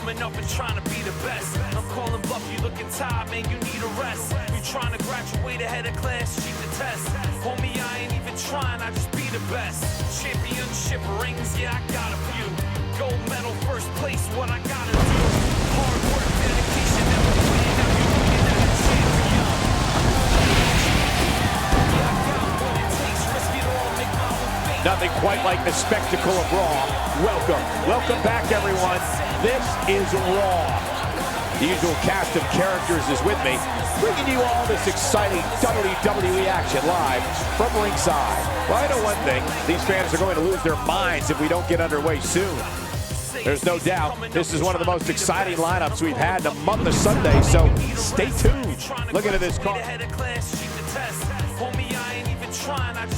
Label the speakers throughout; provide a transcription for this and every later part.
Speaker 1: coming up and trying to be the best. I'm calling bluff, you looking tired, man, you need a rest. You trying to graduate ahead of class, cheat the test. Homie, I ain't even trying, I just be the best. Championship rings, yeah, I got a few. Gold medal, first place, what I gotta do. Hard work, dedication, never quit. Now you looking at a champion. Yeah, I got what it takes, risk it all, make my own fate.
Speaker 2: Nothing quite like the spectacle of Raw. Welcome back, everyone. This is Raw. The usual cast of characters is with me, bringing you all this exciting WWE action live from ringside. Well, I know one thing, these fans are going to lose their minds if we don't get underway soon. There's no doubt, this is one of the most exciting lineups we've had in a month of Sundays, so stay tuned. Look at this card.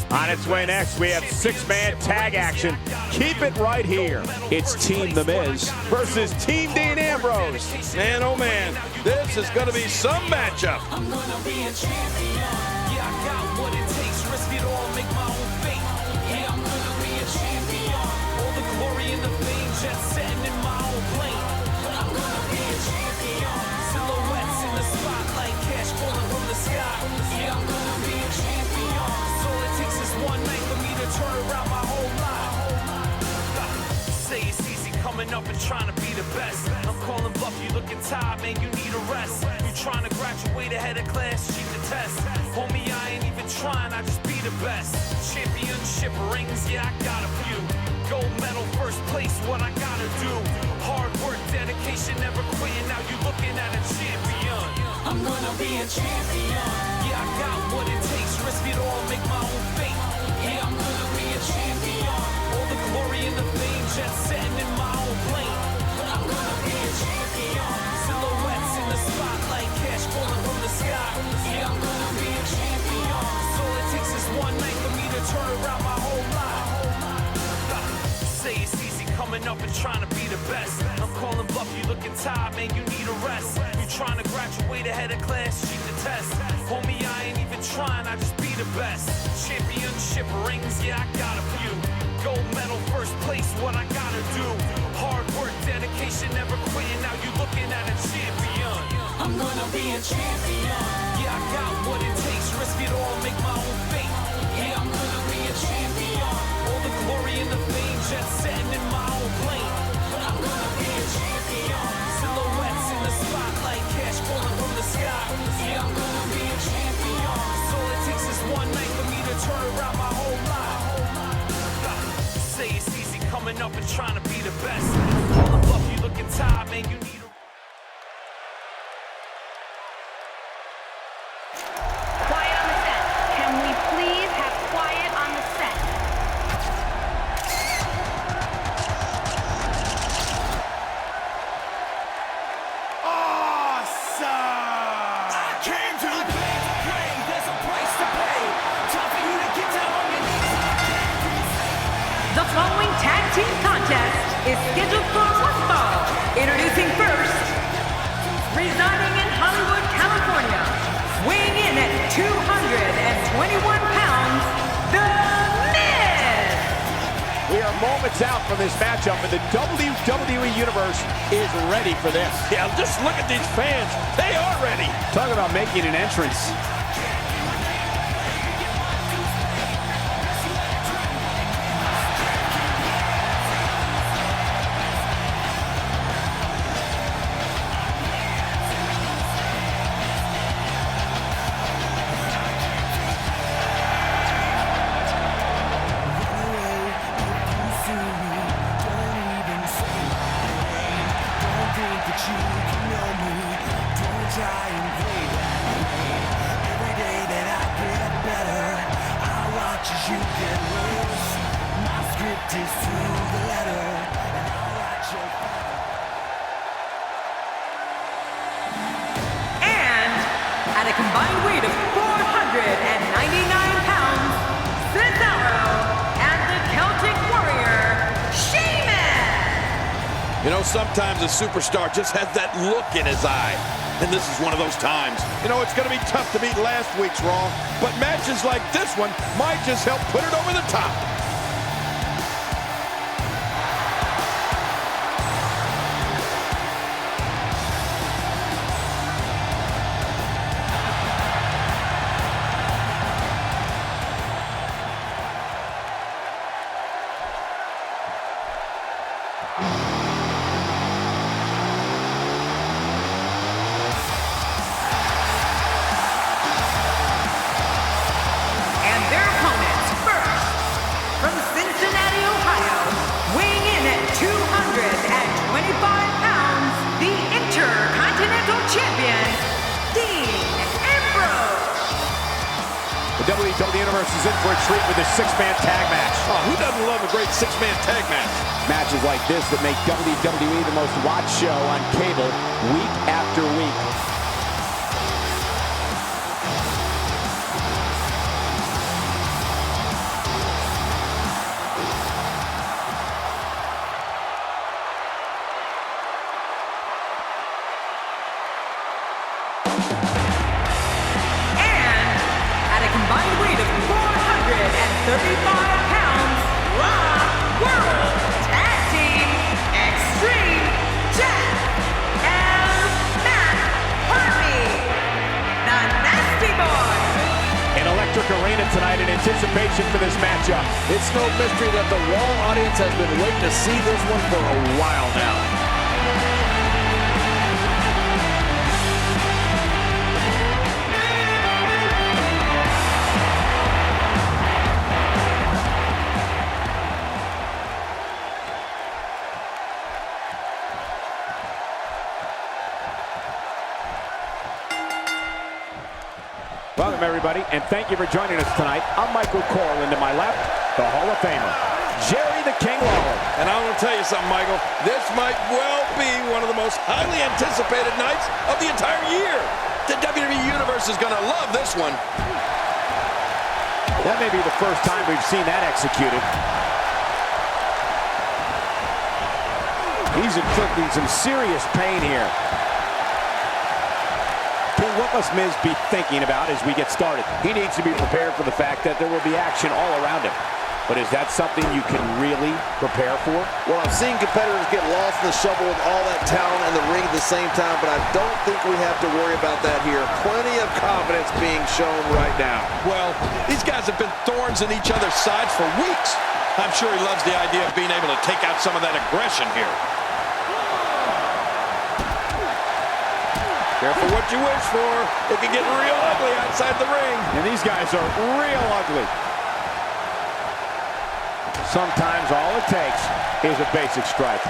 Speaker 2: On its way next, we have six-man tag action. Keep it right here. It's Team The Miz versus Team Dean Ambrose.
Speaker 3: Man, oh man, this is going to be some matchup.
Speaker 1: I'm gonna be a champion. Yeah, I got what it takes, risk it all, make my own fate. Yeah, I'm gonna be a champion. All the glory and the fame, jet setting in my own plane. I'm gonna be a champion. Silhouettes in the spotlight, cash falling from the sky. Yeah, I'm gonna be a champion. So it takes is one night for me to turn around my whole life. Say it's easy coming up and trying to be the best. I'm calling bluff, you looking tired, man, you need a rest. You trying to graduate ahead of class, cheat the test. Homie, I ain't even trying, I just be the best. Championship rings, yeah, I got a few. Gold medal, first place, what I gotta do. Hard work, dedication, never quitting, now you looking at a champion. I'm gonna be a champion. Yeah, I got what it takes, risk it all, make my own fate. Yeah, I'm gonna be a champion. All the glory and the fame, jet setting in my own plane. I'm gonna be a champion. Silhouettes in the spotlight, cash falling from the sky. Yeah, I'm gonna be a champion. So it takes is one night for me to turn around my whole life. Say it's easy coming up and trying to be the best. I'm calling bluff, you looking tired, man, you need a rest. You trying to graduate ahead of class, cheat the test. Homie, I ain't even trying, I just be the best. Championship rings, yeah, I got a few. Gold medal, first place, what I gotta do. Hard work, dedication, never quitting, now you looking at a champion. I'm gonna be a champion. Yeah, I got what it takes, risk it all, make my own fate. Yeah, I'm gonna be a champion. All the glory and the fame, jet setting in my own plane. I'm gonna be a champion. Silhouettes in the spotlight, cash falling from the sky. Yeah, I'm gonna be a champion. So it takes is one night for me to turn around my whole life. Say it's easy coming up and trying to be the best. Calling bluff, you looking tired, man, you need a...
Speaker 4: Quiet on the set. Can we please have quiet on the set?
Speaker 1: Awesome! I came to play, there's a price to pay. Time for you to get down on your knees.
Speaker 5: The following tag team contest is scheduled for one fall. Introducing first, residing in Hollywood, California, weighing in at 221 pounds, The Miz!
Speaker 2: We are moments out from this matchup, and the WWE Universe is ready for this.
Speaker 3: Yeah, just look at these fans. They are ready.
Speaker 2: Talk about making an entrance.
Speaker 5: At a combined weight of 499 pounds, Cesaro and the Celtic Warrior, Sheamus!
Speaker 3: You know, sometimes a superstar just has that look in his eye. And this is one of those times. You know, it's going to be tough to beat last week's Raw, but matches like this one might just help put it over the top.
Speaker 5: And their opponents first, from Cincinnati, Ohio, weighing in at 225 pounds, the Intercontinental Champion, Dean Ambrose.
Speaker 2: The WWE Universe is in for a treat with a six-man tag match.
Speaker 3: Oh, who doesn't love a great six-man tag match?
Speaker 2: Matches like this that make WWE the most watched show on cable week after week.
Speaker 5: At a combined weight of 435 pounds, Raw World Tag Team Extreme Jeff and Matt Harvey, the Nasty Boy.
Speaker 2: An electric arena tonight in anticipation for this matchup.
Speaker 3: It's no mystery that the Raw audience has been waiting to see this one for a while now.
Speaker 2: Welcome, everybody, and thank you for joining us tonight. I'm Michael Cole, and to my left, the Hall of Famer, Jerry the King Lawler.
Speaker 3: And I'm going to tell you something, Michael. This might well be one of the most highly anticipated nights of the entire year. The WWE Universe is going to love this one.
Speaker 2: That may be the first time we've seen that executed. He's inflicting some serious pain here. King, what must Miz be thinking about as we get started? He needs to be prepared for the fact that there will be action all around him. But is that something you can really prepare for?
Speaker 6: Well, I've seen competitors get lost in the shuffle with all that talent in the ring at the same time, but I don't think we have to worry about that here. Plenty of confidence being shown right now.
Speaker 3: Well, these guys have been thorns in each other's sides for weeks. I'm sure he loves the idea of being able to take out some of that aggression here. Careful what you wish for. It can get real ugly outside the ring.
Speaker 2: And these guys are real ugly. Sometimes all it takes is a basic strike.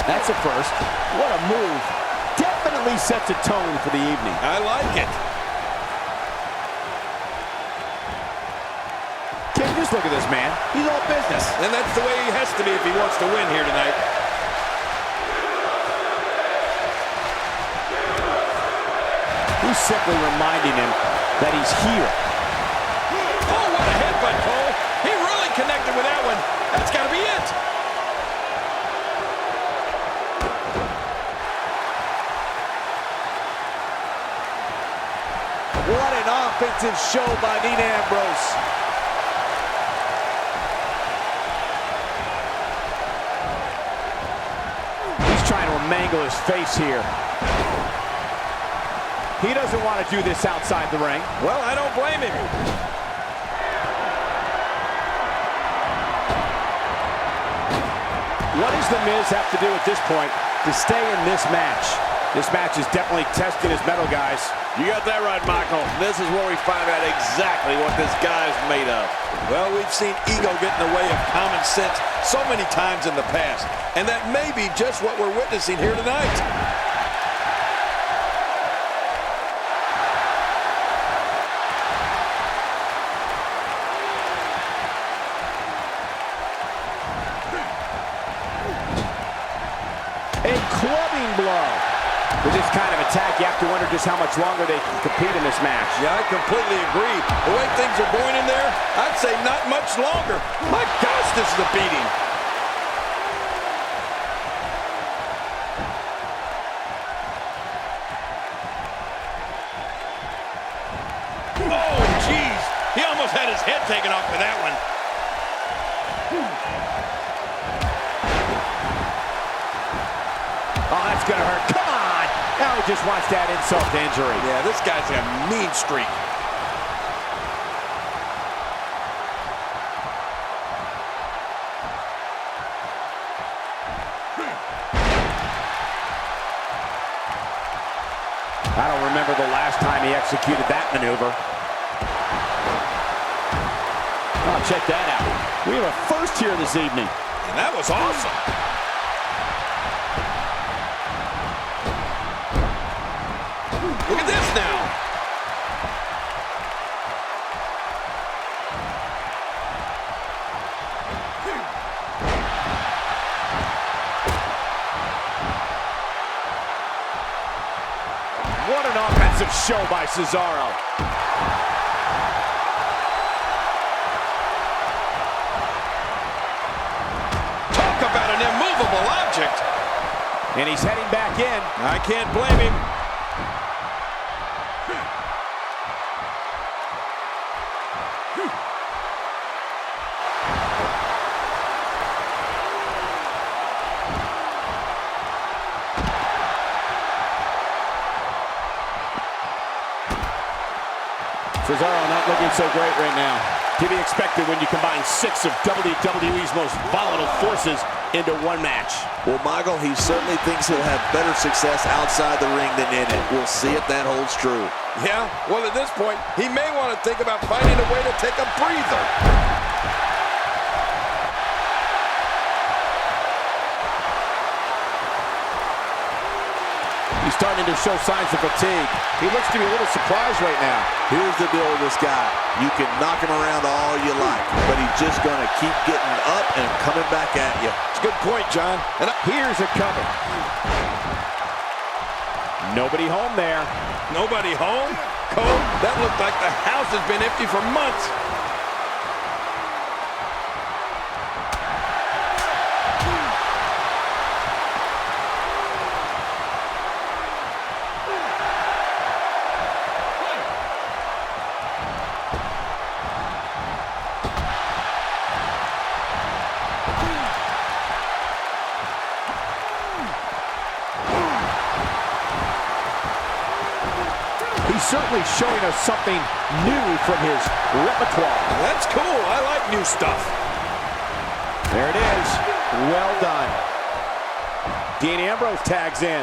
Speaker 2: That's a first. What a move. Definitely sets a tone for the evening.
Speaker 3: I like it.
Speaker 2: King, just look at this man. He's all business.
Speaker 3: And that's the way he has to be if he wants to win here tonight.
Speaker 2: He's simply reminding him that he's here.
Speaker 3: Oh, what a headbutt, Cole. He really connected with that one. That's got to be it.
Speaker 6: What an offensive show by Dean Ambrose.
Speaker 2: He's trying to mangle his face here. He doesn't want to do this outside the ring.
Speaker 3: Well, I don't blame him.
Speaker 2: What does The Miz have to do at this point to stay in this match? This match is definitely testing his mettle, guys.
Speaker 6: You got that right, Michael. This is where we find out exactly what this guy is made of.
Speaker 3: Well, we've seen ego get in the way of common sense so many times in the past. And that may be just what we're witnessing here tonight.
Speaker 2: A clubbing blow. With this kind of attack, you have to wonder just how much longer they can compete in this match.
Speaker 3: Yeah, I completely agree. The way things are going in there, I'd say not much longer. My gosh, this is a beating. Oh, jeez. He almost had his head taken off with that one.
Speaker 2: Oh, that's gonna hurt. Come on! Now he just wants to add insult to injury.
Speaker 3: Yeah, this guy's got a mean streak.
Speaker 2: I don't remember the last time he executed that maneuver. Oh, check that out. We have a first here this evening.
Speaker 3: And that was awesome. Look at this now.
Speaker 2: What an offensive show by Cesaro.
Speaker 3: Talk about an immovable object.
Speaker 2: And he's heading back in.
Speaker 3: I can't blame him.
Speaker 2: Cesaro not looking so great right now. To be expected when you combine 6 of WWE's most volatile forces into one match.
Speaker 6: Well, Michael, he certainly thinks he'll have better success outside the ring than in it. We'll see if that holds true.
Speaker 3: Yeah, well, at this point, he may want to think about finding a way to take a breather.
Speaker 2: He's starting to show signs of fatigue. He looks to be a little surprised right now.
Speaker 6: Here's the deal with this guy. You can knock him around all you like, but he's just going to keep getting up and coming back at you.
Speaker 3: It's a good point, John.
Speaker 2: And here's a cover. Nobody home there.
Speaker 3: Nobody home? Cole, that looked like the house has been empty for months.
Speaker 2: He's certainly showing us something new from his repertoire.
Speaker 3: That's cool. I like new stuff.
Speaker 2: There it is. Well done. Dean Ambrose tags in.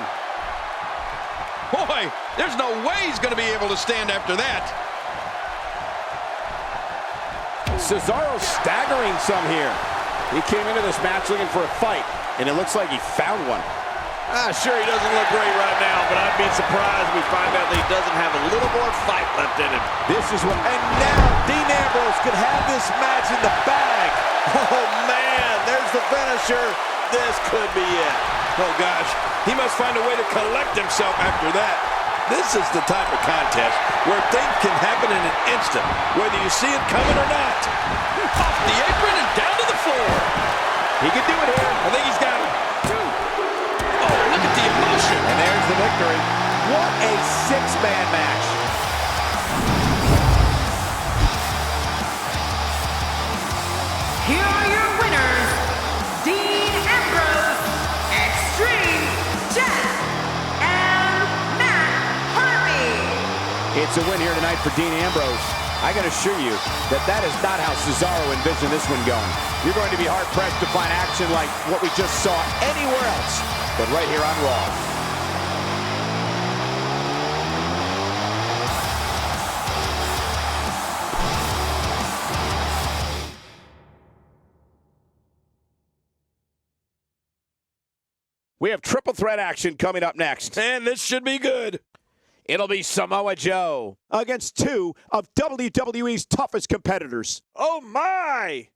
Speaker 3: Boy, there's no way he's going to be able to stand after that.
Speaker 2: Cesaro staggering some here. He came into this match looking for a fight, and it looks like he found one.
Speaker 6: Sure, he doesn't look great right now, but I'd be surprised if we find out that he doesn't have a little more fight left in him.
Speaker 2: This is what...
Speaker 6: And now Dean Ambrose could have this match in the bag. Oh, man, there's the finisher. This could be it.
Speaker 3: Oh, gosh. He must find a way to collect himself after that. This is the type of contest where things can happen in an instant, whether you see it coming or not. Off the apron and down to the floor.
Speaker 2: He can do it here.
Speaker 3: I think he's got it. Oh, look at the emotion.
Speaker 2: And there's the victory. What a six-man match.
Speaker 5: Here are your winners, Dean Ambrose, Extreme Death, and Matt Harvey.
Speaker 2: It's a win here tonight for Dean Ambrose. I can assure you that that is not how Cesaro envisioned this one going. You're going to be hard-pressed to find action like what we just saw anywhere else, but right here on Raw. We have triple threat action coming up next.
Speaker 3: And this should be good.
Speaker 2: It'll be Samoa Joe against 2 of WWE's toughest competitors.
Speaker 3: Oh, my.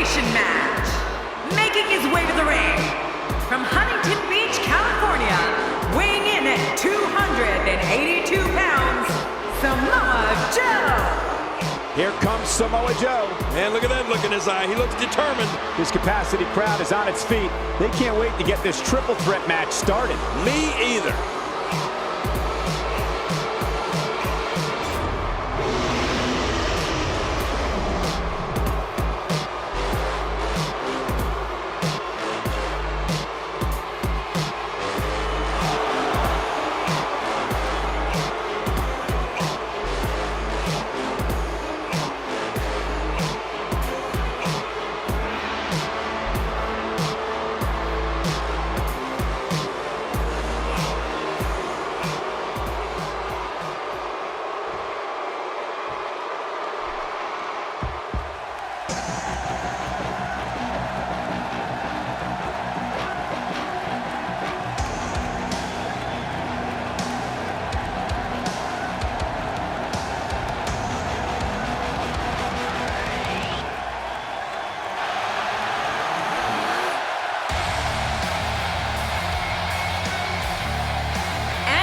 Speaker 5: elimination match. Making his way to the ring from Huntington Beach, California, weighing in at 282 pounds, Samoa Joe.
Speaker 2: Here comes Samoa Joe.
Speaker 3: And look at that look in his eye. He looks determined.
Speaker 2: His capacity crowd is on its feet. They can't wait to get this triple threat match started.
Speaker 3: Me either.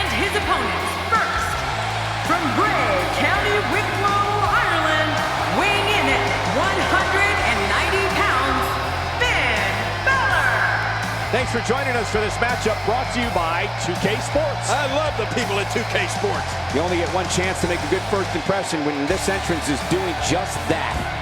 Speaker 5: His opponents, first, from Bray County, Wicklow, Ireland, weighing in at 190 pounds, Finn Balor.
Speaker 2: Thanks for joining us for this matchup brought to you by 2K Sports.
Speaker 3: I love the people at 2K Sports.
Speaker 2: You only get one chance to make a good first impression when this entrance is doing just that.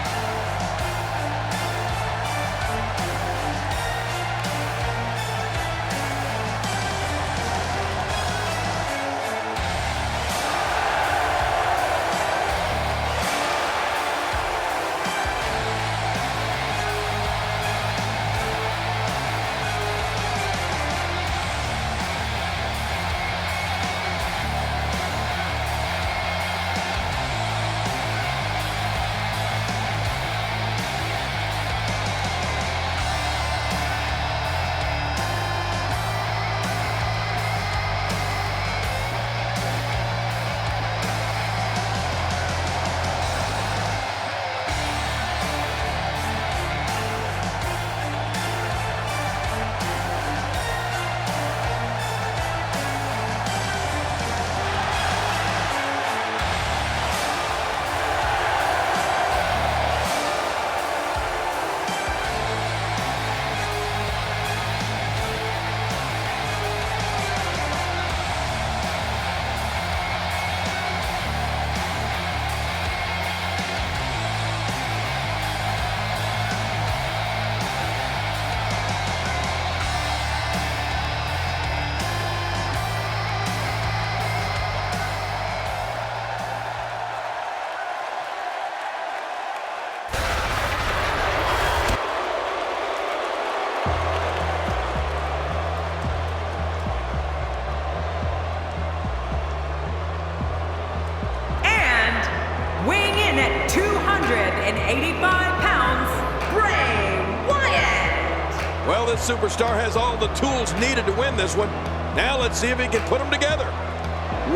Speaker 5: Weighing in at 285 pounds, Bray Wyatt.
Speaker 3: Well, this superstar has all the tools needed to win this one. Now let's see if he can put them together.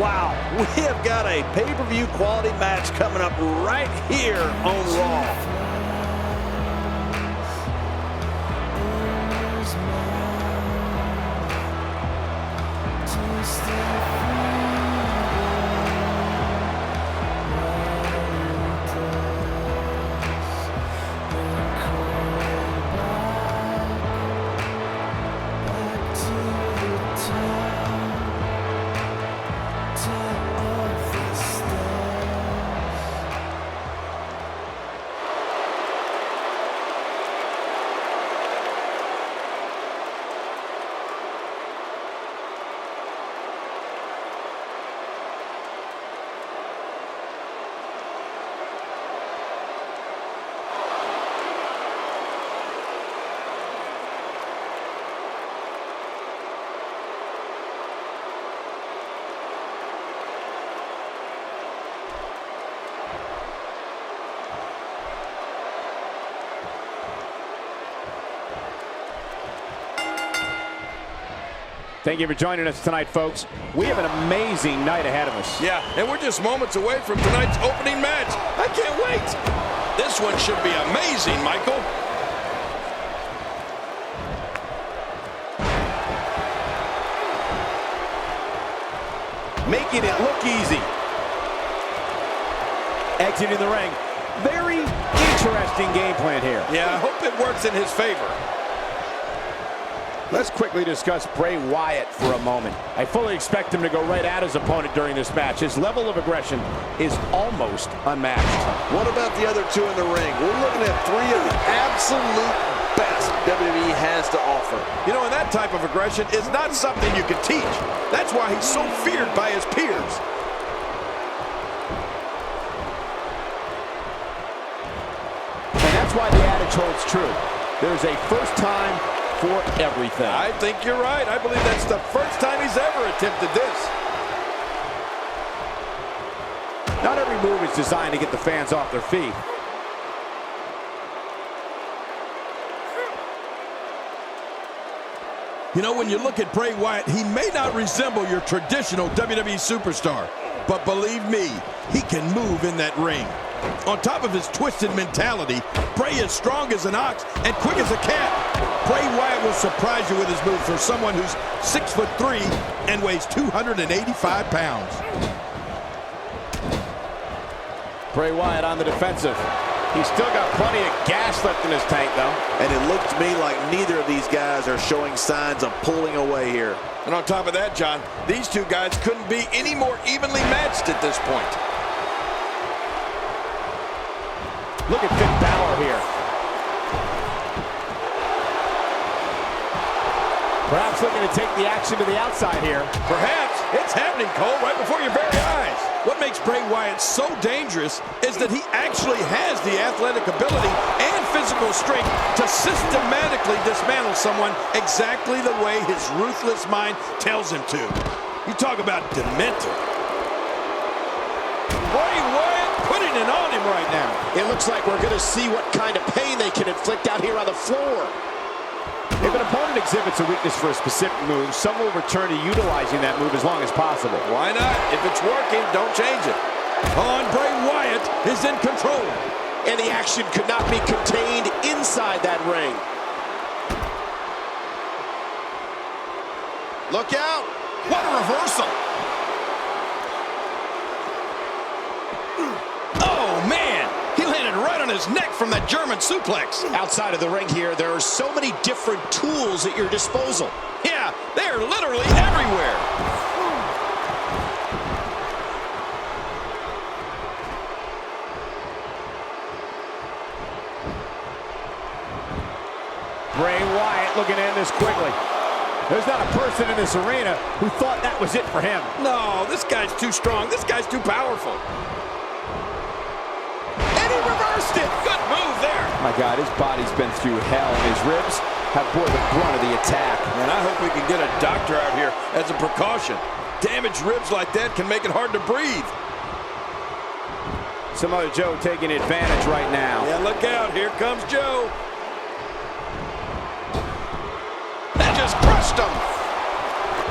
Speaker 6: Wow, we have got a pay-per-view quality match coming up right here on Raw.
Speaker 2: Thank you for joining us tonight, folks. We have an amazing night ahead of us.
Speaker 3: Yeah, and we're just moments away from tonight's opening match. I can't wait. This one should be amazing, Michael.
Speaker 2: making it look easy. Exiting the ring. Very interesting game plan here.
Speaker 3: Yeah, I hope it works in his favor.
Speaker 2: Let's quickly discuss Bray Wyatt for a moment. I fully expect him to go right at his opponent during this match. His level of aggression is almost unmatched.
Speaker 6: What about the other two in the ring? We're looking at three of the absolute best WWE has to offer.
Speaker 3: You know, and that type of aggression is not something you can teach. That's why he's so feared by his peers.
Speaker 2: And that's why the adage holds true. There's a first time for everything.
Speaker 3: I think you're right. I believe that's the first time he's ever attempted this.
Speaker 2: Not every move is designed to get the fans off their feet.
Speaker 3: You know, when you look at Bray Wyatt, he may not resemble your traditional WWE superstar, but believe me, he can move in that ring. On top of his twisted mentality, Bray is strong as an ox and quick as a cat. Bray Wyatt will surprise you with his moves for someone who's 6'3" and weighs 285 pounds.
Speaker 2: Bray Wyatt on the defensive. He's still got plenty of gas left in his tank, though.
Speaker 6: And it looks to me like neither of these guys are showing signs of pulling away here.
Speaker 3: And on top of that, John, these two guys couldn't be any more evenly matched at this point.
Speaker 2: Look at Finn Balor here. Perhaps looking to take the action to the outside here.
Speaker 3: Perhaps. It's happening, Cole, right before your very eyes. What makes Bray Wyatt so dangerous is that he actually has the athletic ability and physical strength to systematically dismantle someone exactly the way his ruthless mind tells him to. You talk about demented. Bray Wyatt putting it on him right now.
Speaker 2: It looks like we're going to see what kind of pain they can inflict out here on the floor. If an opponent exhibits a weakness for a specific move, some will return to utilizing that move as long as possible.
Speaker 3: Why not? If it's working, don't change it. On Bray Wyatt is in control.
Speaker 2: And the action could not be contained inside that ring.
Speaker 3: Look out. What a reversal. Oh, man. He landed right on his neck from that German suplex.
Speaker 2: Outside of the ring here, there are so many different tools at your disposal.
Speaker 3: Yeah, they're literally everywhere.
Speaker 2: Bray Wyatt looking to end this quickly. There's not a person in this arena who thought that was it for him.
Speaker 3: No, this guy's too strong. This guy's too powerful.
Speaker 2: And he reversed it.
Speaker 3: Good move there.
Speaker 2: My God, his body's been through hell, and his ribs have bore the brunt of the attack.
Speaker 3: And I hope we can get a doctor out here as a precaution. Damaged ribs like that can make it hard to breathe.
Speaker 2: Samoa Joe taking advantage right now.
Speaker 3: Yeah, look out. Here comes Joe. That just crushed him.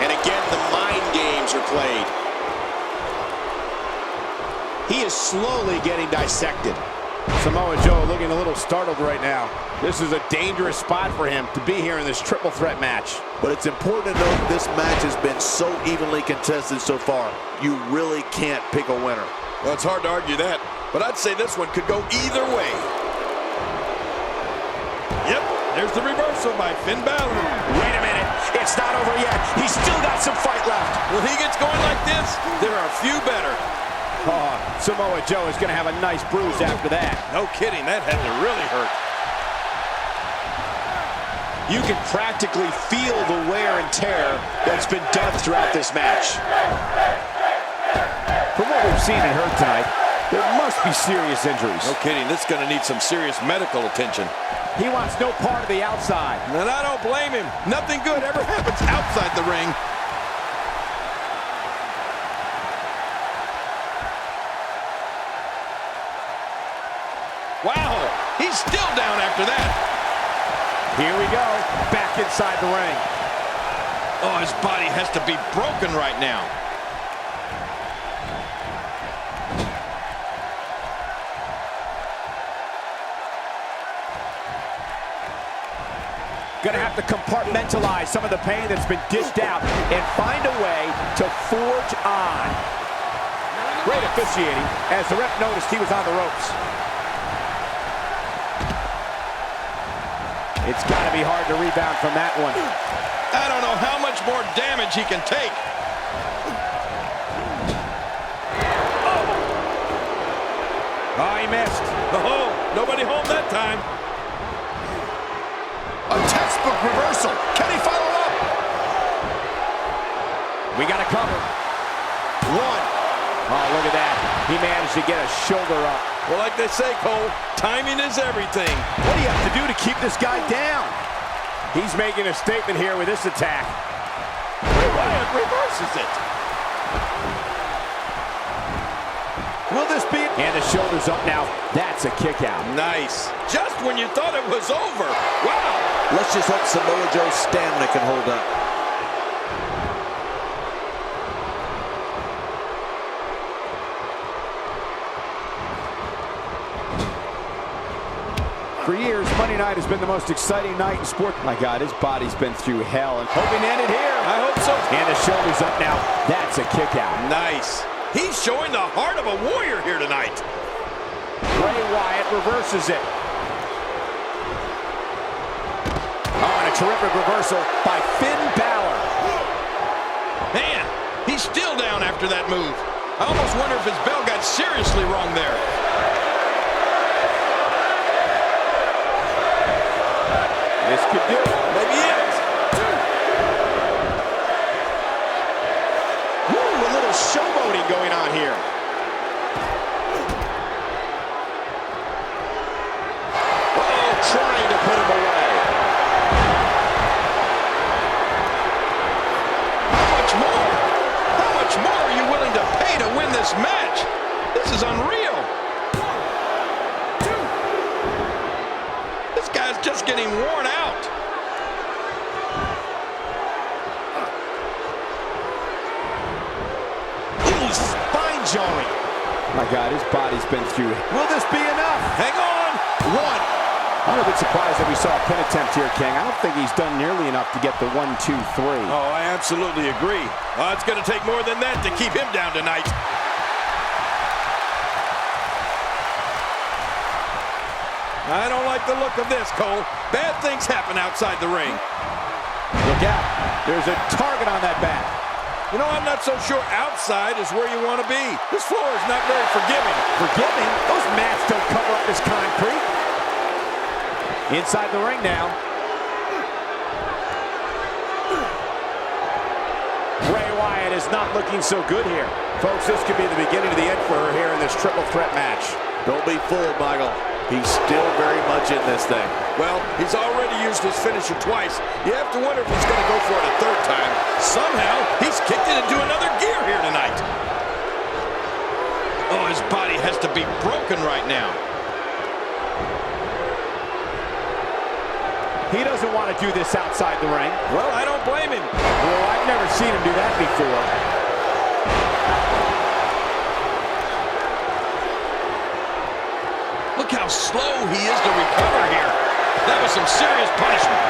Speaker 2: And again, the mind games are played. He is slowly getting dissected. Samoa Joe looking a little startled right now. This is a dangerous spot for him to be here in this triple threat match.
Speaker 6: But it's important to note this match has been so evenly contested so far. You really can't pick a winner.
Speaker 3: Well, it's hard to argue that, but I'd say this one could go either way. Yep, there's the reversal by Finn Balor.
Speaker 2: Wait a minute, it's not over yet. He's still got some fight left.
Speaker 3: When he gets going like this, there are few better.
Speaker 2: Oh, Samoa Joe is going to have a nice bruise after that.
Speaker 3: No kidding, that had to really hurt.
Speaker 2: You can practically feel the wear and tear that's been done throughout this match. From what we've seen and heard tonight, there must be serious injuries.
Speaker 3: No kidding, this is going to need some serious medical attention.
Speaker 2: He wants no part of the outside.
Speaker 3: And I don't blame him. Nothing good ever happens outside the ring. Wow, he's still down after that.
Speaker 2: Here we go, back inside the ring.
Speaker 3: Oh, his body has to be broken right now.
Speaker 2: Gonna have to compartmentalize some of the pain that's been dished out and find a way to forge on. Great officiating as the ref noticed he was on the ropes. It's got to be hard to rebound from that one.
Speaker 3: I don't know how much more damage he can take.
Speaker 2: Oh, he missed.
Speaker 3: Oh, nobody home that time.
Speaker 7: A textbook reversal. Can he follow up?
Speaker 2: We got to cover. One. Oh, look at that. He managed to get a shoulder up.
Speaker 3: Well, like they say, Cole, timing is everything.
Speaker 2: What do you have to do to keep this guy down? He's making a statement here with this attack.
Speaker 3: Wyatt reverses it.
Speaker 2: Will this be? And the shoulder's up now. That's a kick out.
Speaker 3: Nice. Just when you thought it was over. Wow.
Speaker 6: Let's just hope Samoa Joe's stamina can hold up.
Speaker 2: For years, Monday night has been the most exciting night in sport. My God, his body's been through hell. And hoping to end it here.
Speaker 3: I hope so.
Speaker 2: And the shoulder's up now. That's a kick out.
Speaker 3: Nice. He's showing the heart of a warrior here tonight.
Speaker 2: Bray Wyatt reverses it. Oh, and a terrific reversal by Finn Balor.
Speaker 3: Man, he's still down after that move. I almost wonder if his bell got seriously wrong there.
Speaker 2: This could do it.
Speaker 3: Maybe it.
Speaker 2: Woo, a little showboating going on here.
Speaker 6: Uh-oh, trying to put him away.
Speaker 3: How much more? How much more are you willing to pay to win this match? This is unreal. This guy's just getting worn out.
Speaker 2: Ooh, spine-jarring. My God, his body's been through. Will this be enough?
Speaker 3: Hang on.
Speaker 2: One. I'm a bit surprised that we saw a pin attempt here, King. I don't think he's done nearly enough to get the 1, 2, 3.
Speaker 3: Oh, I absolutely agree. It's going to take more than that to keep him down tonight. I don't like the look of this, Cole. Bad things happen outside the ring.
Speaker 2: Look out. There's a target on that back.
Speaker 3: You know, I'm not so sure outside is where you want to be. This floor is not very forgiving.
Speaker 2: Forgiving? Those mats don't cover up this concrete. Inside the ring now. Bray Wyatt is not looking so good here. Folks, this could be the beginning of the end for her here in this triple threat match.
Speaker 6: Don't be fooled, Michael. He's still very much in this thing.
Speaker 3: Well, he's already used his finisher twice. You have to wonder if he's going to go for it a third time. Somehow, he's kicked it into another gear here tonight. Oh, his body has to be broken right now.
Speaker 2: He doesn't want to do this outside the ring.
Speaker 3: Well, I don't blame him.
Speaker 2: Well, I've never seen him do that before.
Speaker 3: Look how slow he is to recover here. That was some serious punishment.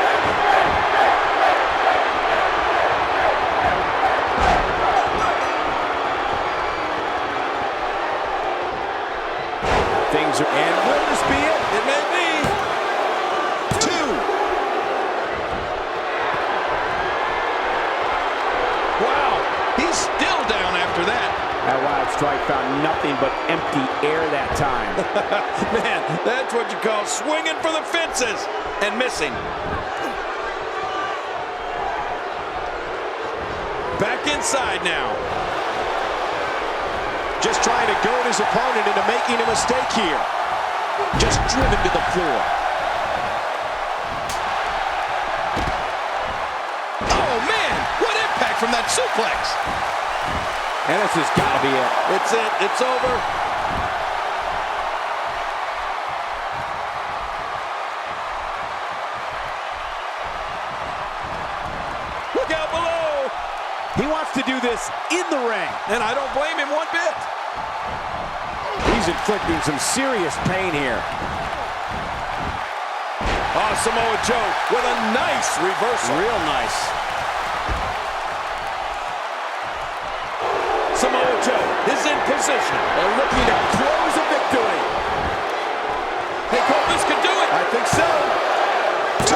Speaker 2: Things are, and will this be it?
Speaker 3: It may be.
Speaker 2: 2.
Speaker 3: Wow, he's still down after that.
Speaker 2: That wild strike found nothing but empty air that time.
Speaker 3: Man, that's what you call swinging for the fences and missing. Back inside now.
Speaker 2: Just trying to goad his opponent into making a mistake here. Just driven to the floor.
Speaker 3: Oh, man, what impact from that suplex.
Speaker 2: And this has got to be it.
Speaker 3: It's it. It's over. Look out below.
Speaker 2: He wants to do this in the ring.
Speaker 3: And I don't blame him one bit.
Speaker 2: He's inflicting some serious pain here.
Speaker 3: Oh, Samoa Joe with a nice reversal.
Speaker 2: Real nice.
Speaker 3: Samoa Joe is in position and looking to close a victory. Hey, Cole, this could do it.
Speaker 6: I think so. 2.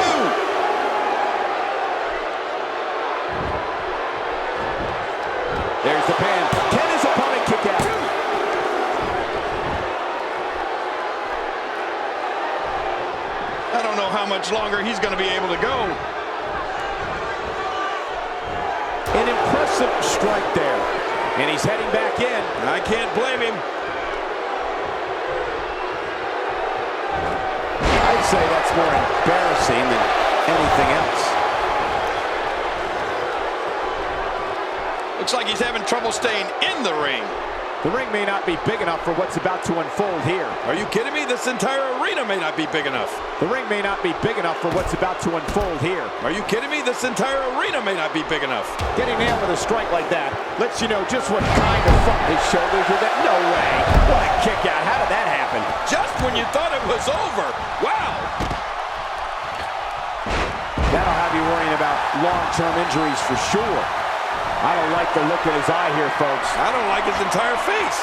Speaker 2: There's the pin. Can his opponent kick out?
Speaker 3: I don't know how much longer he's going to be able to go.
Speaker 2: An impressive strike there. And he's heading back in.
Speaker 3: I can't blame him.
Speaker 2: I'd say that's more embarrassing than anything else.
Speaker 3: Looks like he's having trouble staying in the ring.
Speaker 2: The ring may not be big enough for what's about to unfold here.
Speaker 3: Are you kidding me? This entire arena may not be big enough.
Speaker 2: The ring may not be big enough for what's about to unfold here.
Speaker 3: Are you kidding me? This entire arena may not be big enough.
Speaker 2: Getting nailed with a strike like that lets you know just what kind of fun his shoulders are. That no way. What a kick out. How did that happen?
Speaker 3: Just when you thought it was over. Wow.
Speaker 2: That'll have you worrying about long-term injuries for sure. I don't like the look in his eye here, folks.
Speaker 3: I don't like his entire face.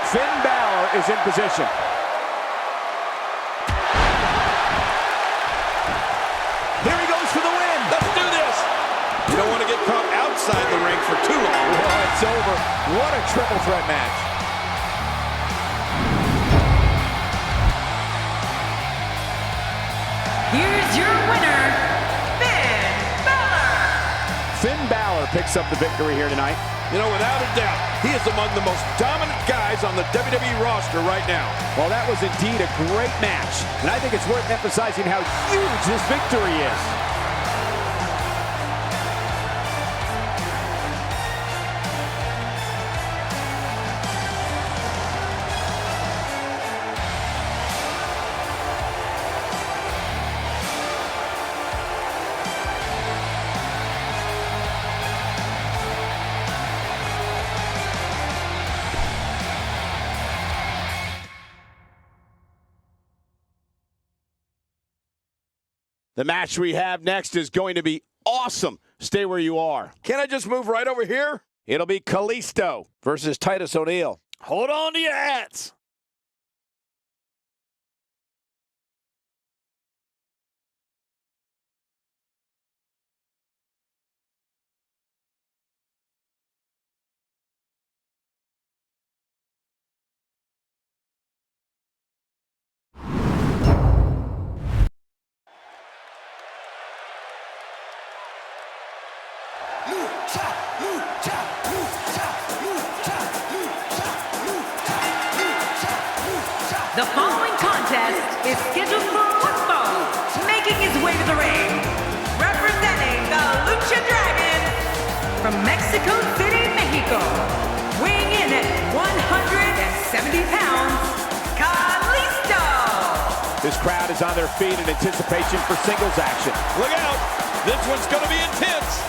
Speaker 2: Finn Balor is in position. Here he goes for the win.
Speaker 3: Let's do this. You don't want to get caught outside the ring for too long.
Speaker 2: Well, it's over. What a triple threat match.
Speaker 5: Here's your winner, Finn Balor.
Speaker 2: Finn Balor picks up the victory here tonight.
Speaker 3: You know, without a doubt, he is among the most dominant guys on the WWE roster right now.
Speaker 2: Well, that was indeed a great match. And I think it's worth emphasizing how huge this victory is. The match we have next is going to be awesome. Stay where you are.
Speaker 3: Can I just move right over here?
Speaker 2: It'll be Kalisto
Speaker 3: Versus Titus O'Neil.
Speaker 2: Hold on to your hats.
Speaker 5: The following contest is scheduled for one fall. Making his way to the ring, representing the Lucha Dragons from Mexico City, Mexico. Weighing in at 170 pounds, Kalisto.
Speaker 2: This crowd is on their feet in anticipation for singles action.
Speaker 3: Look out. This one's going to be intense.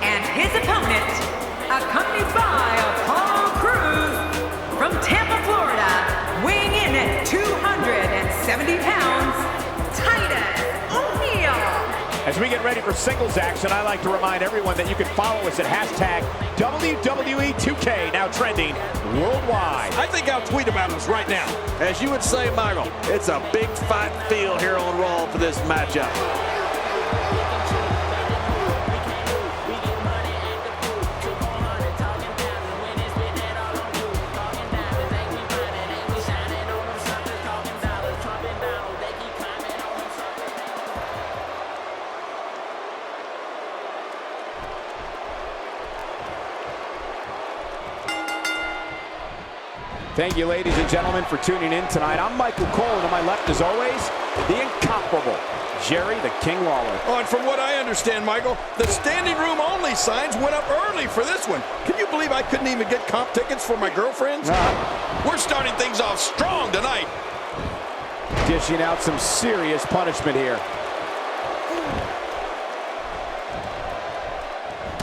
Speaker 5: And his opponent, accompanied by Apollo Crews from Tampa, Florida, weighing in at 270 pounds, Titus O'Neil.
Speaker 2: As we get ready for singles action, I like to remind everyone that you can follow us at hashtag WWE2K, now trending worldwide.
Speaker 3: I think I'll tweet about us right now.
Speaker 6: As you would say, Michael, it's a big fight field here on Raw for this matchup.
Speaker 2: Thank you, ladies and gentlemen, for tuning in tonight. I'm Michael Cole, and to my left, as always, the incomparable Jerry the King Lawler.
Speaker 3: Oh, and from what I understand, Michael, the standing room only signs went up early for this one. Can you believe I couldn't even get comp tickets for my girlfriends? We're starting things off strong tonight.
Speaker 2: Dishing out some serious punishment here.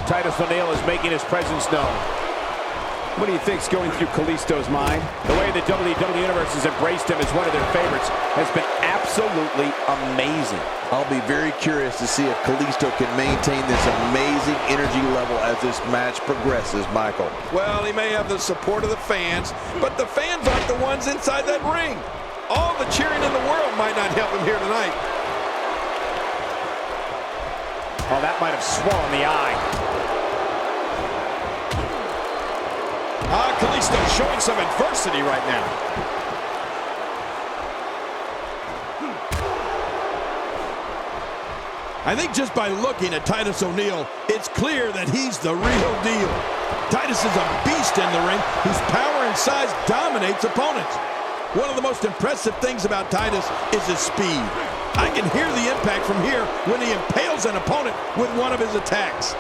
Speaker 2: Titus O'Neil is making his presence known. What do you think's going through Kalisto's mind? The way the WWE Universe has embraced him as one of their favorites has been absolutely amazing.
Speaker 6: I'll be very curious to see if Kalisto can maintain this amazing energy level as this match progresses, Michael.
Speaker 3: Well, he may have the support of the fans, but the fans aren't the ones inside that ring. All the cheering in the world might not help him here tonight.
Speaker 2: Oh, that might have swollen the eye.
Speaker 3: Kalisto showing some adversity right now. I think just by looking at Titus O'Neil, it's clear that he's the real deal. Titus is a beast in the ring whose power and size dominates opponents. One of the most impressive things about Titus is his speed. I can hear the impact from here when he impales an opponent with one of his attacks.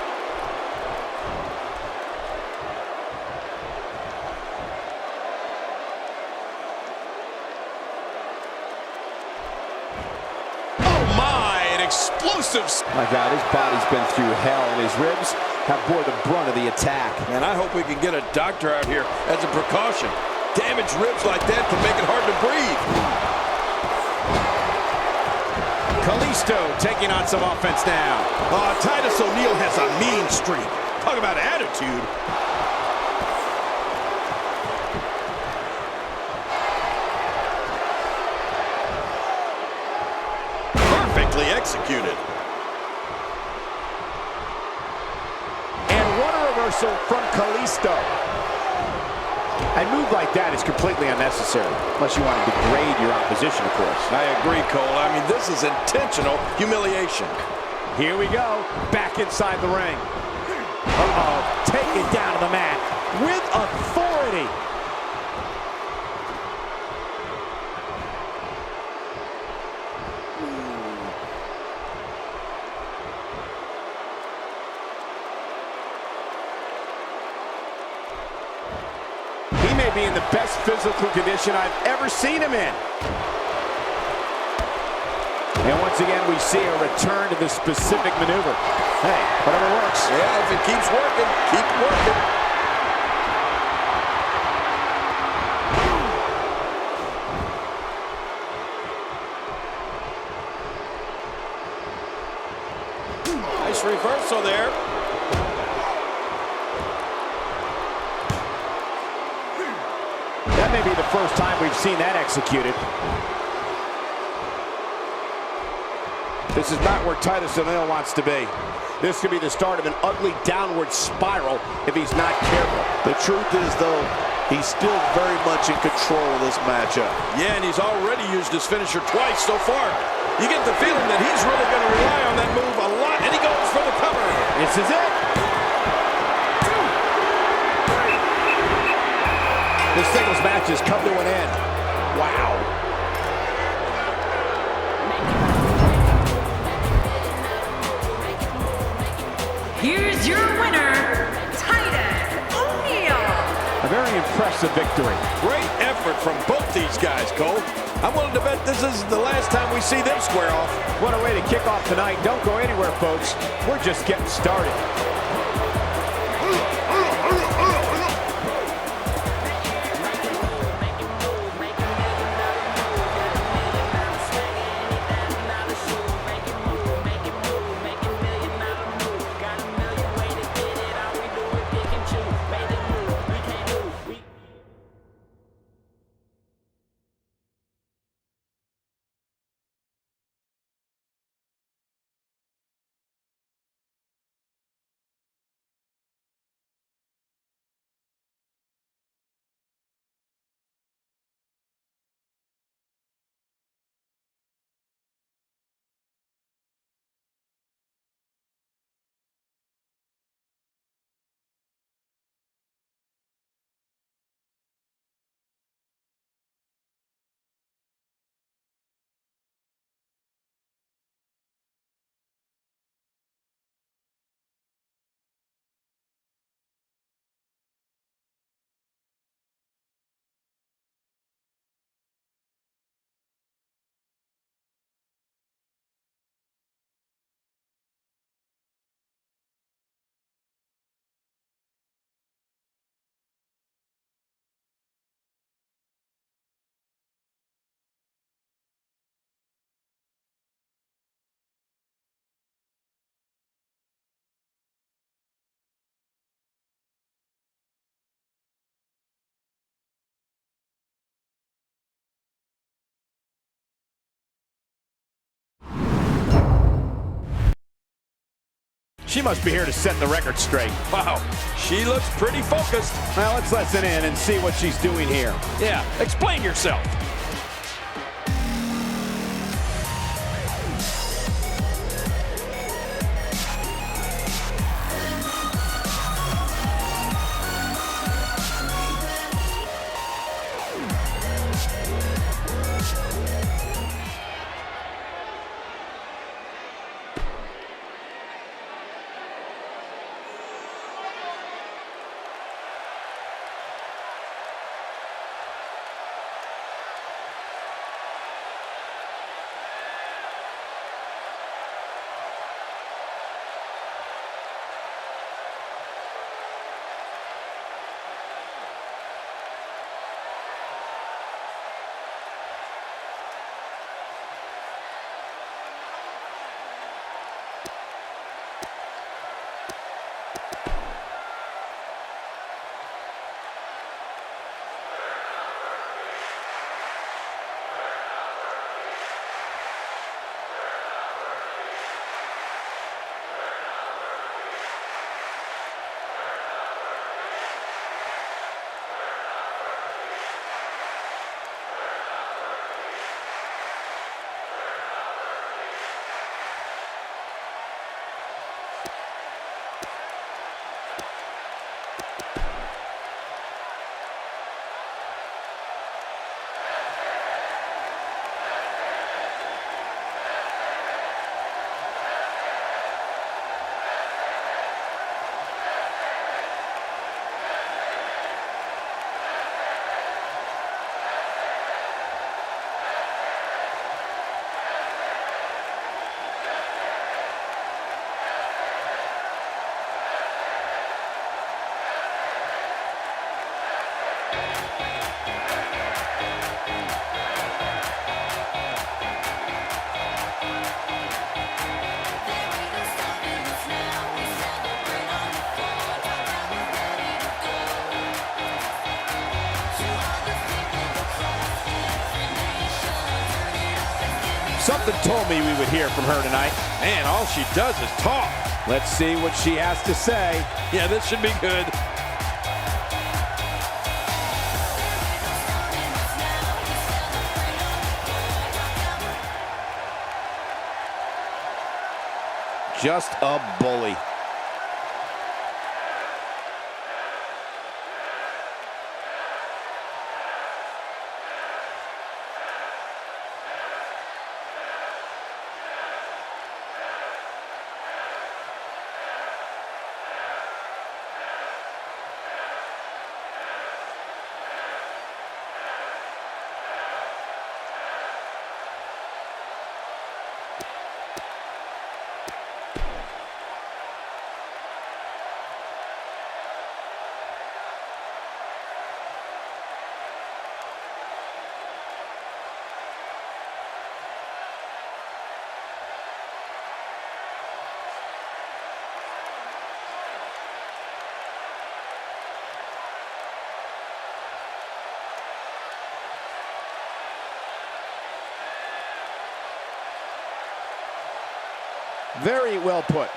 Speaker 3: Explosives.
Speaker 2: My God, his body's been through hell, and his ribs have bore the brunt of the attack.
Speaker 3: And I hope we can get a doctor out here as a precaution. Damaged ribs like that can make it hard to breathe.
Speaker 2: Kalisto taking on some offense now.
Speaker 3: Titus O'Neil has a mean streak. Talk about attitude. Executed.
Speaker 2: And what a reversal from Kalisto. A move like that is completely unnecessary, unless you want to degrade your opposition, of course.
Speaker 3: I agree, Cole. I mean, this is intentional humiliation.
Speaker 2: Here we go, back inside the ring. Uh-oh, taken down to the mat with authority. He may be in the best physical condition I've ever seen him in. And once again, we see a return to the specific maneuver. Hey, whatever works.
Speaker 3: Yeah, if it keeps working, keep working. Nice reversal there.
Speaker 2: That may be the first time we've seen that executed. This is not where Titus O'Neil wants to be. This could be the start of an ugly downward spiral if he's not careful.
Speaker 6: The truth is, though, he's still very much in control of this matchup.
Speaker 3: Yeah, and he's already used his finisher twice so far. You get the feeling that he's really going to rely on that move a lot, and he goes for the cover.
Speaker 2: This is it. This singles match has come to an end. Wow.
Speaker 5: Here's your winner, Titus O'Neil.
Speaker 2: A very impressive victory.
Speaker 3: Great effort from both these guys, Cole. I'm willing to bet this is the last time we see them square off.
Speaker 2: What a way to kick off tonight. Don't go anywhere, folks. We're just getting started. She must be here to set the record straight.
Speaker 3: Wow, she looks pretty focused.
Speaker 2: Now let's listen in and see what she's doing here.
Speaker 3: Yeah, explain yourself.
Speaker 2: Something told me we would hear from her tonight.
Speaker 3: Man, all she does is talk.
Speaker 2: Let's see what she has to say.
Speaker 3: Yeah, this should be good.
Speaker 2: Just a bully. Very well put.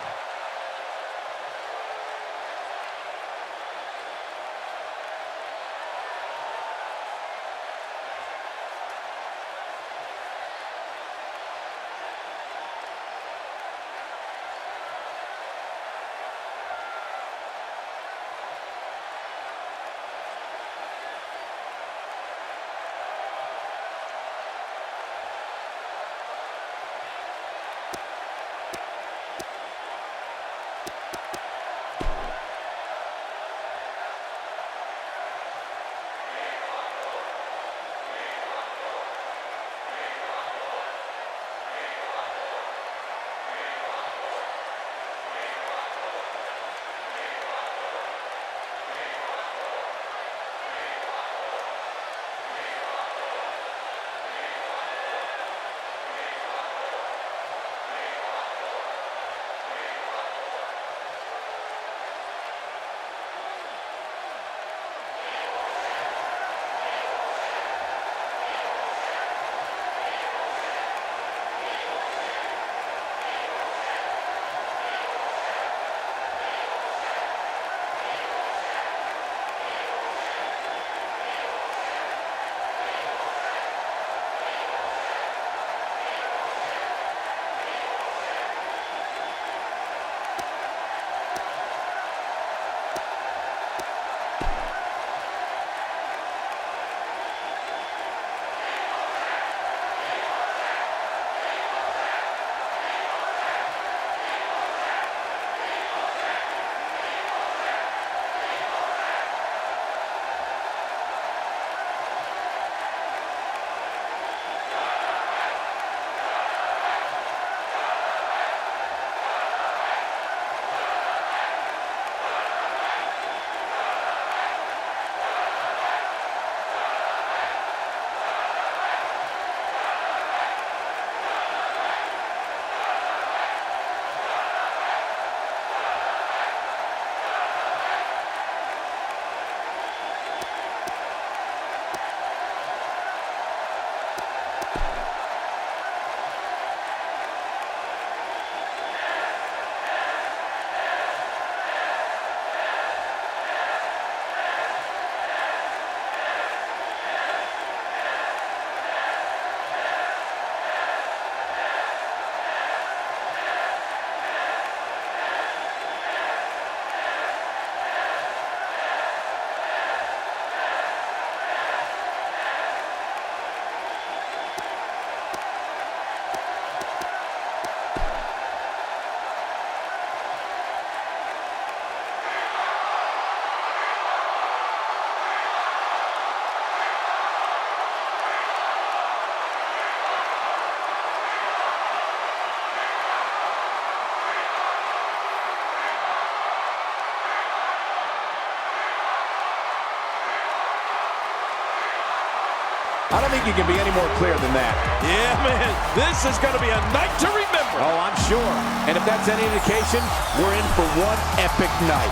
Speaker 2: don't think you can be any more clear than that.
Speaker 3: Yeah, man, this is going to be a night to remember.
Speaker 2: Oh, I'm sure. And if that's any indication, we're in for one epic night.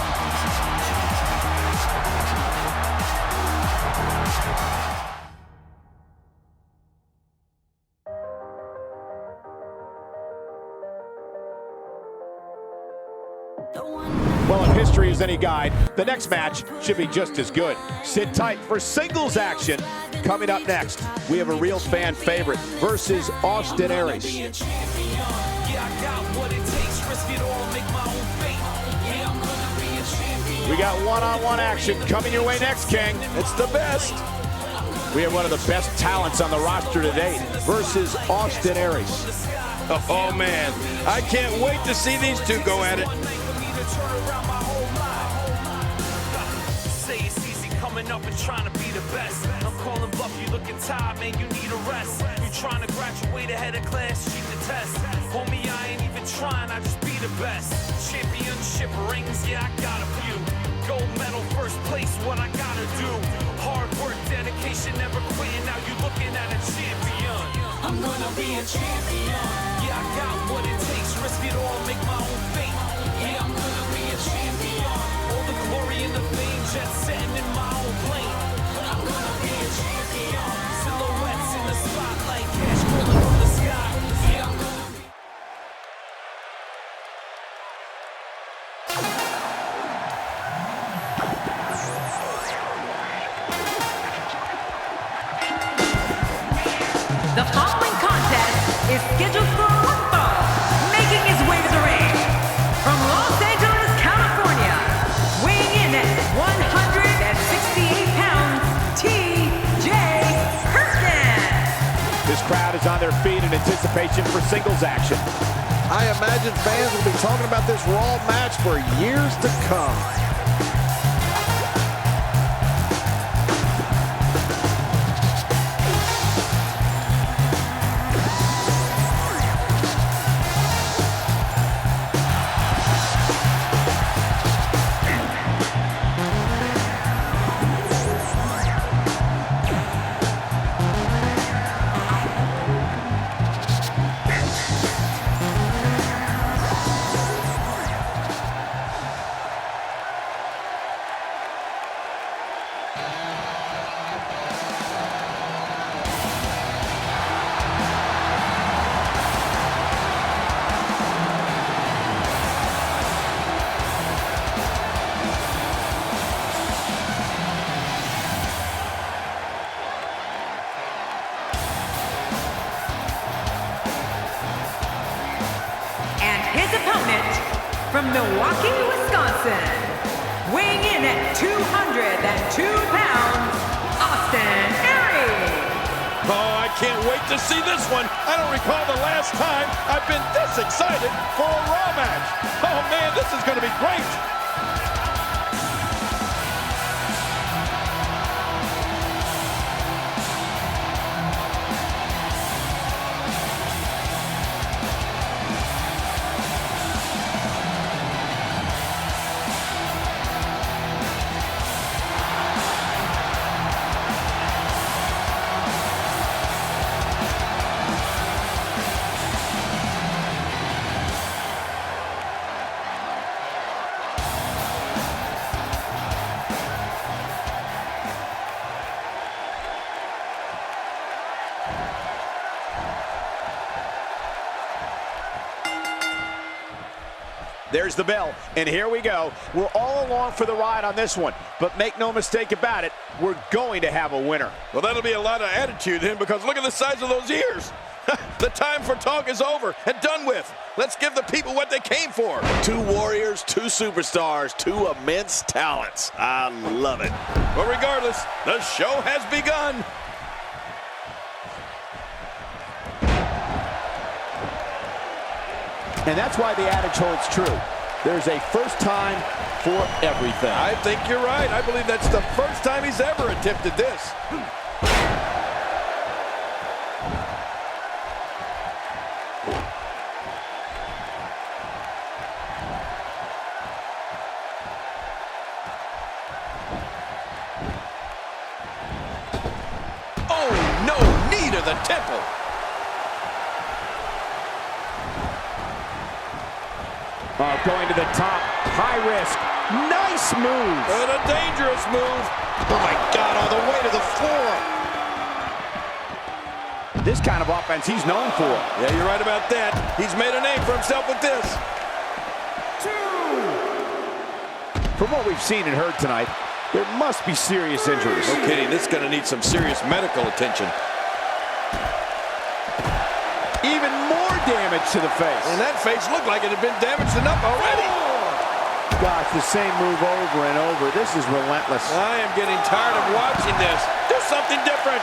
Speaker 2: Well, if history is any guide, the next match should be just as good. Sit tight for singles action. Coming up next, we have a real fan favorite versus Austin Aries. We got one-on-one action coming your way next, King.
Speaker 3: It's the best.
Speaker 2: We have one of the best talents on the roster to date versus Austin Aries.
Speaker 3: Oh, man, I can't wait to see these two go at it.
Speaker 1: Say it's easy coming up and trying to be the best. I'm calling bluff, you looking tired, man, you need a rest. You trying to graduate ahead of class, cheat the test. Homie, I ain't even trying, I just be the best. Championship rings, yeah, I got a few. Gold medal, first place, what I gotta do. Hard work, dedication, never quitting, now you looking at a champion. I'm gonna be a champion. Yeah, I got what it takes, risk it all, make my own fate. Yeah, I'm gonna be a champion. All the glory and the fame, jet setting in my own plane. I'm gonna be a champion. Silhouettes in the spotlight, cash falling from the sky. Yeah, I'm gonna be.
Speaker 5: The following contest is scheduled for one fall, making his way to the ring. From Los Angeles, California, weighing in at 168 pounds, T.J. Kirkman.
Speaker 2: This crowd is on their feet in anticipation for singles action.
Speaker 6: I imagine fans will be talking about this Raw match for years to come.
Speaker 5: From Milwaukee, Wisconsin, weighing in at 202 pounds, Austin Aries.
Speaker 3: Oh, I can't wait to see this one. I don't recall the last time I've been this excited for a Raw match. Oh, man, this is going to be great.
Speaker 2: There's the bell, and here we go. We're all along for the ride on this one, but make no mistake about it, we're going to have a winner.
Speaker 3: Well, that'll be a lot of attitude then, because look at the size of those ears. The time for talk is over and done with. Let's give the people what they came for.
Speaker 6: Two warriors, two superstars, two immense talents. I love it.
Speaker 3: But regardless, the show has begun.
Speaker 2: And that's why the adage holds true. There's a first time for everything.
Speaker 3: I think you're right. I believe that's the first time he's ever attempted this. Oh, no! the temple.
Speaker 2: Oh, going to the top. High risk. Nice move.
Speaker 3: And a dangerous move. Oh, my God, all the way to the floor.
Speaker 2: This kind of offense he's known for.
Speaker 3: Yeah, you're right about that. He's made a name for himself with this.
Speaker 2: From what we've seen and heard tonight, there must be serious injuries.
Speaker 3: No kidding, this is going to need some serious medical attention.
Speaker 2: Even more damage to the face.
Speaker 3: And that face looked like it had been damaged enough already.
Speaker 2: Gosh, the same move over and over. This is relentless.
Speaker 3: I am getting tired of watching this. Do something different.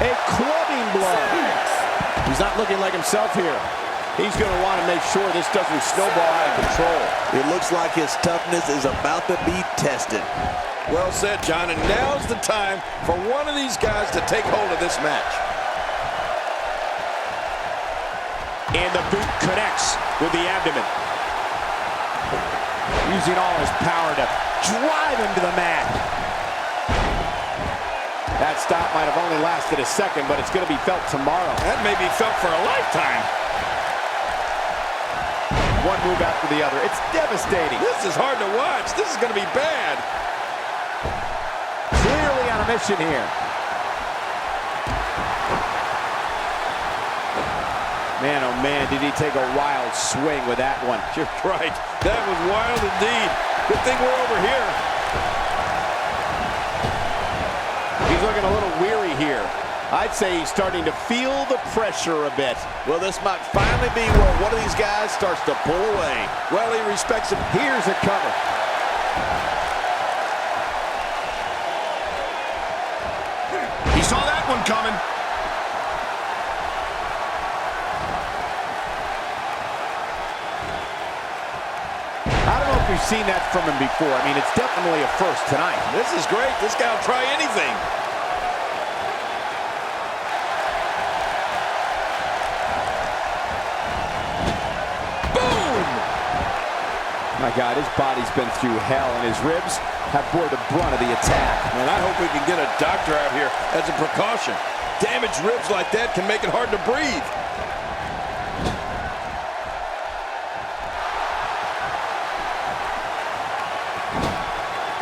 Speaker 2: A clubbing blow. He's not looking like himself here. He's going to want to make sure this doesn't snowball out of control.
Speaker 6: It looks like his toughness is about to be tested.
Speaker 3: Well said, John, and now's the time for one of these guys to take hold of this match.
Speaker 2: And the boot connects with the abdomen. Using all his power to drive him to the mat. That stop might have only lasted a second, but it's going to be felt tomorrow.
Speaker 3: That may be felt for a lifetime.
Speaker 2: One move after the other. It's devastating.
Speaker 3: This is hard to watch. This is going to be bad.
Speaker 2: Clearly on a mission here. Man, oh man, did he take a wild swing with that one.
Speaker 3: You're right. That was wild indeed. Good thing we're over here.
Speaker 2: He's looking a little weary here. I'd say he's starting to feel the pressure a bit.
Speaker 6: Well, this might finally be where one of these guys starts to pull away.
Speaker 3: Well, he respects him.
Speaker 2: Here's a cover.
Speaker 7: He saw that one coming.
Speaker 2: I don't know if we've seen that from him before. I mean, it's definitely a first tonight.
Speaker 3: This is great. This guy will try anything. Boom!
Speaker 2: My God, his body's been through hell, and his ribs have bore the brunt of the attack.
Speaker 3: Man, I hope we can get a doctor out here as a precaution. Damaged ribs like that can make it hard to breathe.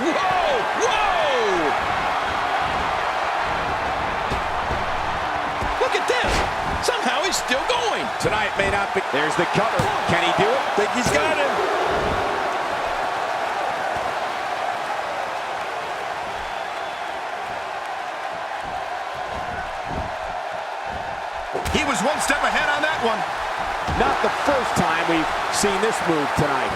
Speaker 3: Whoa! Whoa! Look at this! Somehow he's still going.
Speaker 2: Tonight may not be. There's the cover. Can he do it?
Speaker 3: Think he's got him.
Speaker 7: He was one step ahead on that one.
Speaker 2: Not the first time we've seen this move tonight.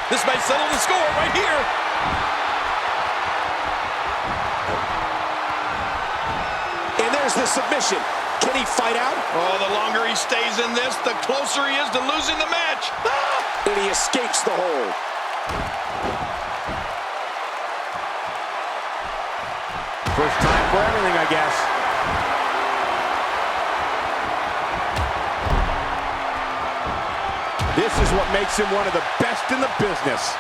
Speaker 3: This may settle the score right here.
Speaker 2: And there's the submission. Can he fight out?
Speaker 3: Oh, the longer he stays in this, the closer he is to losing the match. Ah!
Speaker 2: And he escapes the hold. First time for everything, I guess. This is what makes him one of the best in the business.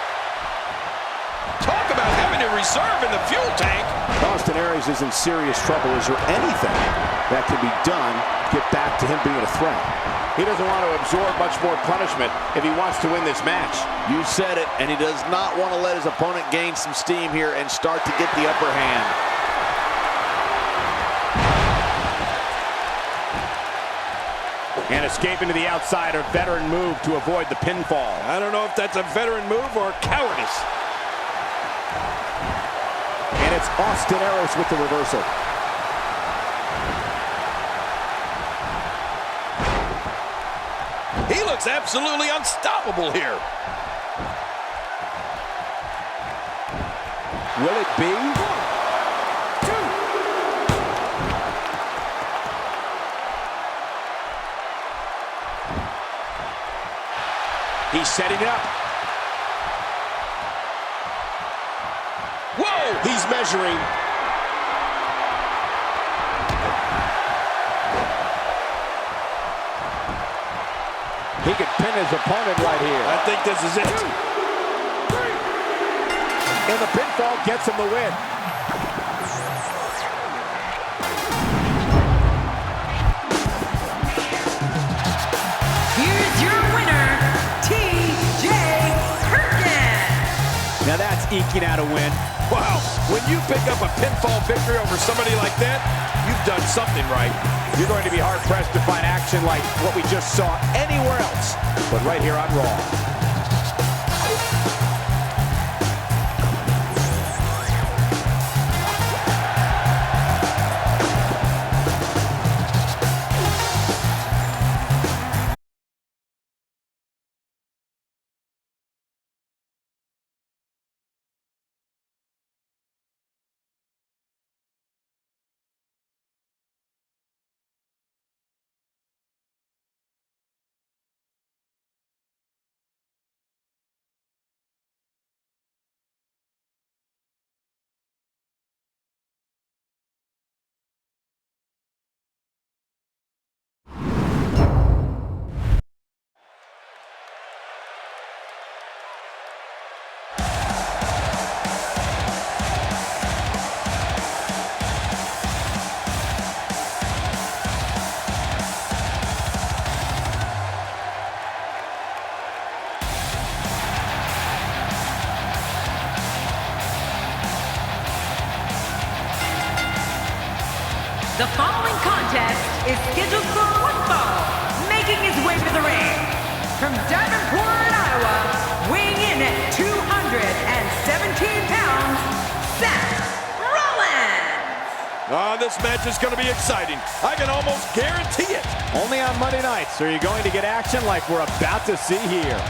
Speaker 3: Talk about having to reserve in the fuel tank.
Speaker 2: Austin Aries is in serious trouble. Is there anything that can be done to get back to him being a threat? He doesn't want to absorb much more punishment if he wants to win this match.
Speaker 6: You said it, and he does not want to let his opponent gain some steam here and start to get the upper hand.
Speaker 2: And escaping to the outside, a veteran move to avoid the pinfall.
Speaker 3: I don't know if that's a veteran move or cowardice.
Speaker 2: And it's Austin Aries with the reversal.
Speaker 3: He looks absolutely unstoppable here.
Speaker 2: Will it be? He's setting it up.
Speaker 3: Whoa!
Speaker 2: He's measuring. He could pin his opponent right here.
Speaker 3: I think this is it.
Speaker 2: And the pinfall gets him the win.
Speaker 5: Here's your winner, T.J. Perkins.
Speaker 2: Now that's eking out a win.
Speaker 3: Wow, when you pick up a pinfall victory over somebody like that, you've done something right.
Speaker 2: You're going to be hard-pressed to find action like what we just saw anywhere else, but right here on Raw.
Speaker 5: The following contest is scheduled for one fall. Making his way to the ring from Davenport, Iowa, weighing in at 217 pounds, Seth Rollins.
Speaker 3: Oh, this match is going to be exciting. I can almost guarantee it.
Speaker 2: Only on Monday nights are you going to get action like we're about to see here.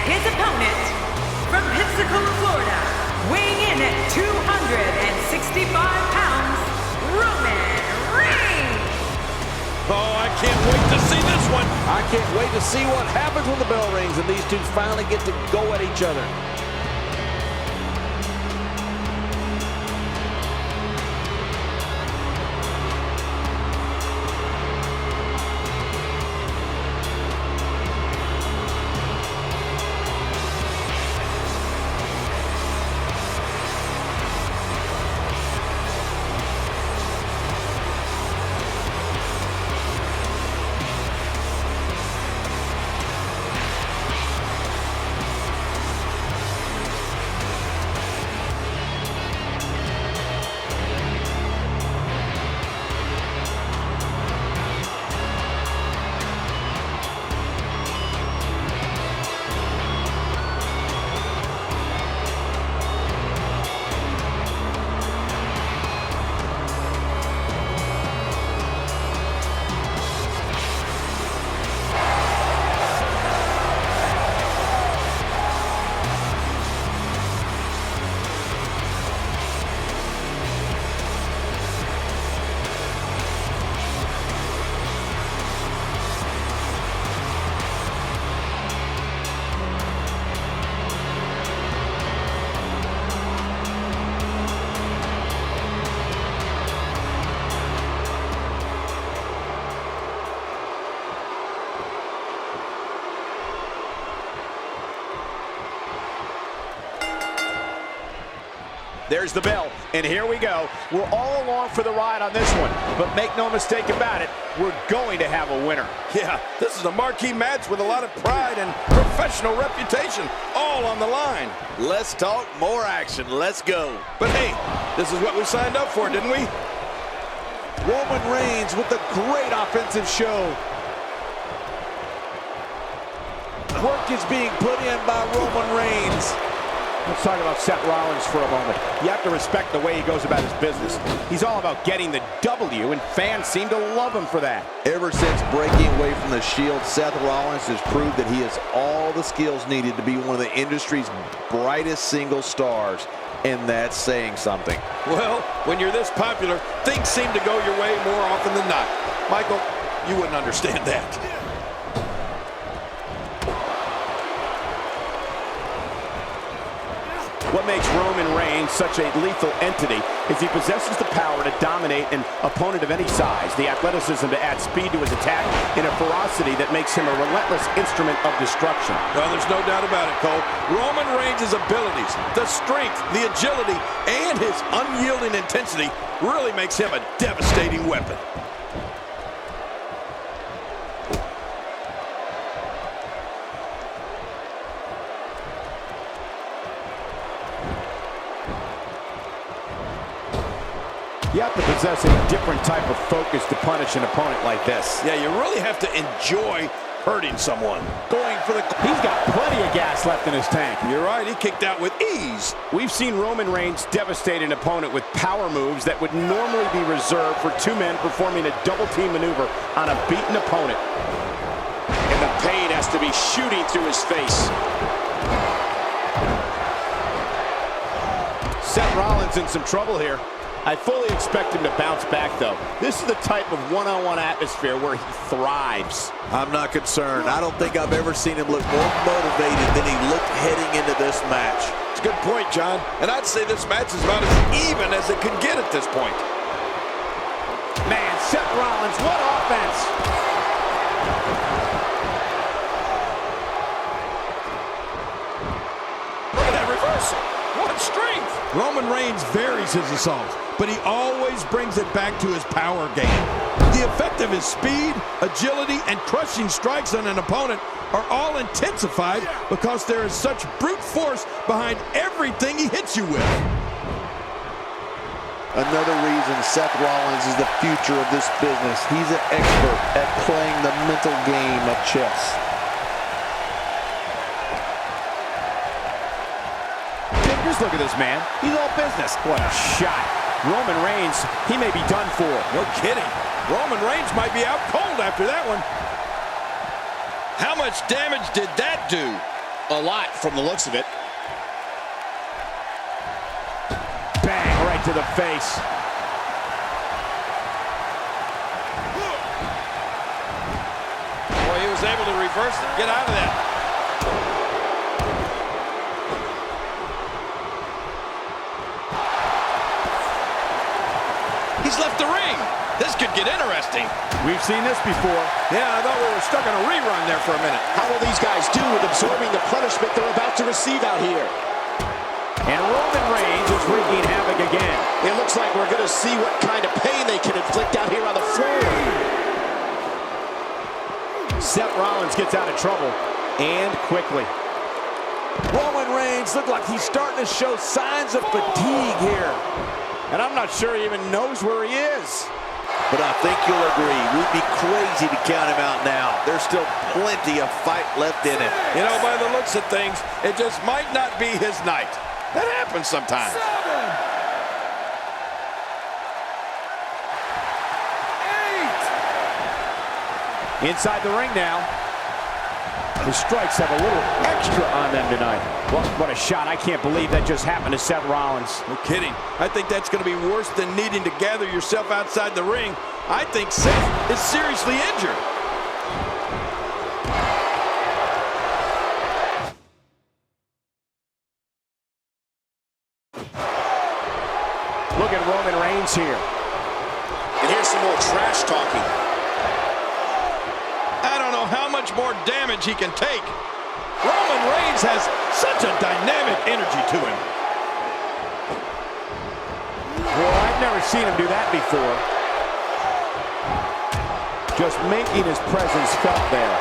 Speaker 5: His opponent, from Pensacola, Florida, weighing in at 265 pounds, Roman Reigns.
Speaker 3: Oh, I can't wait to see this one.
Speaker 6: I can't wait to see what happens when the bell rings and these two finally get to go at each other.
Speaker 2: There's the bell, and here we go. We're all along for the ride on this one, but make no mistake about it, we're going to have a winner.
Speaker 3: Yeah, this is a marquee match with a lot of pride and professional reputation, all on the line.
Speaker 6: Let's talk more action. Let's go.
Speaker 3: But hey, this is what we signed up for, didn't we?
Speaker 6: Roman Reigns with a great offensive show. Work is being put in by Roman Reigns.
Speaker 2: Let's talk about Seth Rollins for a moment. You have to respect the way he goes about his business. He's all about getting the W, and fans seem to love him for that.
Speaker 6: Ever since breaking away from the Shield, Seth Rollins has proved that he has all the skills needed to be one of the industry's brightest single stars, and that's saying something.
Speaker 3: Well, when you're this popular, things seem to go your way more often than not. Michael, you wouldn't understand that.
Speaker 2: What makes Roman Reigns such a lethal entity is he possesses the power to dominate an opponent of any size, the athleticism to add speed to his attack, and a ferocity that makes him a relentless instrument of destruction.
Speaker 3: Well, there's no doubt about it, Cole. Roman Reigns' abilities, the strength, the agility, and his unyielding intensity really makes him a devastating weapon.
Speaker 2: You have to possess a different type of focus to punish an opponent like this.
Speaker 3: Yeah, you really have to enjoy hurting someone.
Speaker 2: Going for the... He's got plenty of gas left in his tank.
Speaker 3: You're right, he kicked out with ease.
Speaker 2: We've seen Roman Reigns devastate an opponent with power moves that would normally be reserved for two men performing a double-team maneuver on a beaten opponent. And the pain has to be shooting through his face. Seth Rollins in some trouble here. I fully expect him to bounce back, though. This is the type of one-on-one atmosphere where he thrives.
Speaker 6: I'm not concerned. I don't think I've ever seen him look more motivated than he looked heading into this match.
Speaker 3: It's a good point, John. And I'd say this match is about as even as it could get at this point.
Speaker 2: Man, Seth Rollins, what offense!
Speaker 3: Look at that reversal. What strength! Roman Reigns varies his assault, but he always brings it back to his power game. The effect of his speed, agility, and crushing strikes on an opponent are all intensified because there is such brute force behind everything he hits you with.
Speaker 6: Another reason Seth Rollins is the future of this business. He's an expert at playing the mental game of chess.
Speaker 2: Just look at this man. He's all business. What a shot. Roman Reigns, he may be done for.
Speaker 3: No kidding. Roman Reigns might be out cold after that one. How much damage did that do?
Speaker 2: A lot from the looks of it. Bang, right to the face.
Speaker 3: Boy, he was able to reverse it. Get out of that. He's left the ring. This could get interesting.
Speaker 2: We've seen this before.
Speaker 3: Yeah, I thought we were stuck on a rerun there for a minute.
Speaker 2: How will these guys do with absorbing the punishment they're about to receive out here? And Roman Reigns is wreaking havoc again. It looks like we're going to see what kind of pain they can inflict out here on the floor. Seth Rollins gets out of trouble, and quickly.
Speaker 6: Roman Reigns looked like he's starting to show signs of fatigue here.
Speaker 2: And I'm not sure he even knows where he is.
Speaker 6: But I think you'll agree, we'd be crazy to count him out now. There's still plenty of fight left in it.
Speaker 3: You know, by the looks of things, it just might not be his night. That happens sometimes.
Speaker 2: 8. Inside the ring now. The strikes have a little extra on them tonight. Well, what a shot. I can't believe that just happened to Seth Rollins.
Speaker 3: No kidding. I think that's going to be worse than needing to gather yourself outside the ring. I think Seth is seriously injured.
Speaker 2: Look at Roman Reigns here. And here's some more trash talking.
Speaker 3: I don't know how much more damage he can take. Roman Reigns has such a dynamic energy to him.
Speaker 2: Well, I've never seen him do that before. Just making his presence felt there.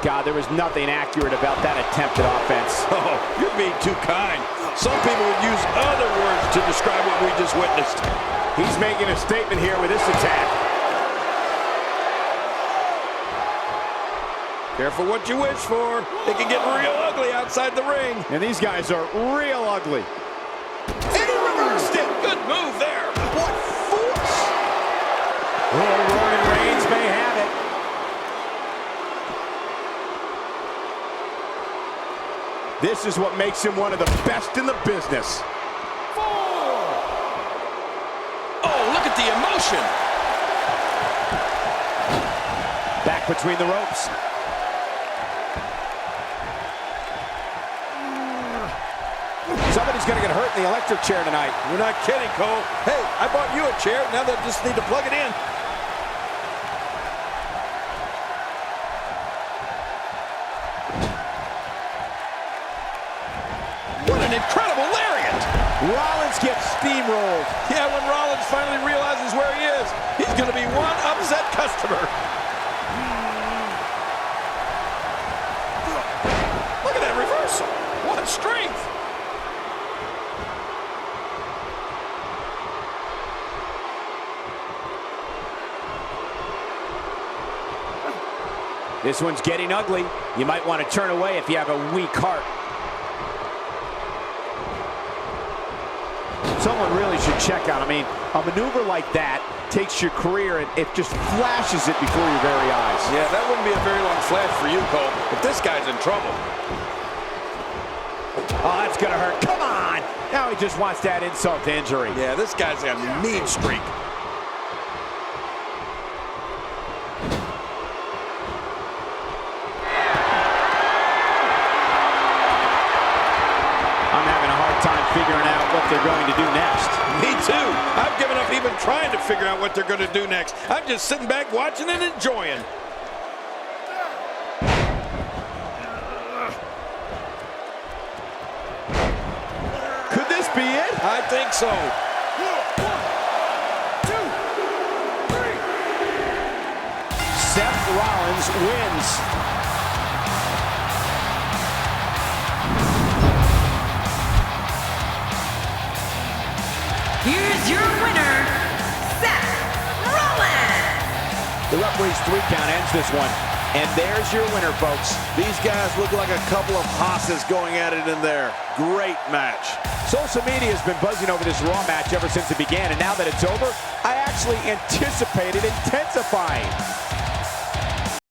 Speaker 2: God, there was nothing accurate about that attempted offense.
Speaker 3: Oh, you're being too kind. Some people would use other words to describe what we just witnessed.
Speaker 2: He's making a statement here with this attack.
Speaker 3: Careful what you wish for. It can get real ugly outside the ring.
Speaker 2: And these guys are real ugly.
Speaker 3: And he reversed it. Good move there.
Speaker 6: What force!
Speaker 2: Oh, Roman Reigns may have it. This is what makes him one of the best in the business.
Speaker 3: 4. Oh, look at the emotion.
Speaker 2: Back between the ropes. Somebody's going to get hurt in the electric chair tonight.
Speaker 3: You're not kidding, Cole. Hey, I bought you a chair. Now they just need to plug it in. What an incredible lariat!
Speaker 2: Rollins gets steamrolled.
Speaker 3: Yeah, when Rollins finally realizes where he is, he's going to be one upset customer. Look at that reversal. What strength!
Speaker 2: This one's getting ugly. You might want to turn away if you have a weak heart. Someone really should check out. I mean, a maneuver like that takes your career and it just flashes it before your very eyes.
Speaker 3: Yeah, that wouldn't be a very long flash for you, Cole, but this guy's in trouble.
Speaker 2: Oh, that's gonna hurt. Come on! Now he just wants that insult to injury.
Speaker 3: Yeah, this guy's got a mean streak.
Speaker 2: I'm having a hard time figuring out what they're going to do next.
Speaker 3: Me too. I've given up even trying to figure out what they're going to do next. I'm just sitting back watching and enjoying.
Speaker 2: Could this be it?
Speaker 3: I think so.
Speaker 7: 1, 2, 3.
Speaker 2: Seth Rollins wins.
Speaker 5: Here's your winner, Seth Rollins.
Speaker 2: The referee's 3 count ends this one. And there's your winner, folks.
Speaker 6: These guys look like a couple of hosses going at it in there. Great match.
Speaker 2: Social media has been buzzing over this Raw match ever since it began, and now that it's over, I actually anticipate it intensifying.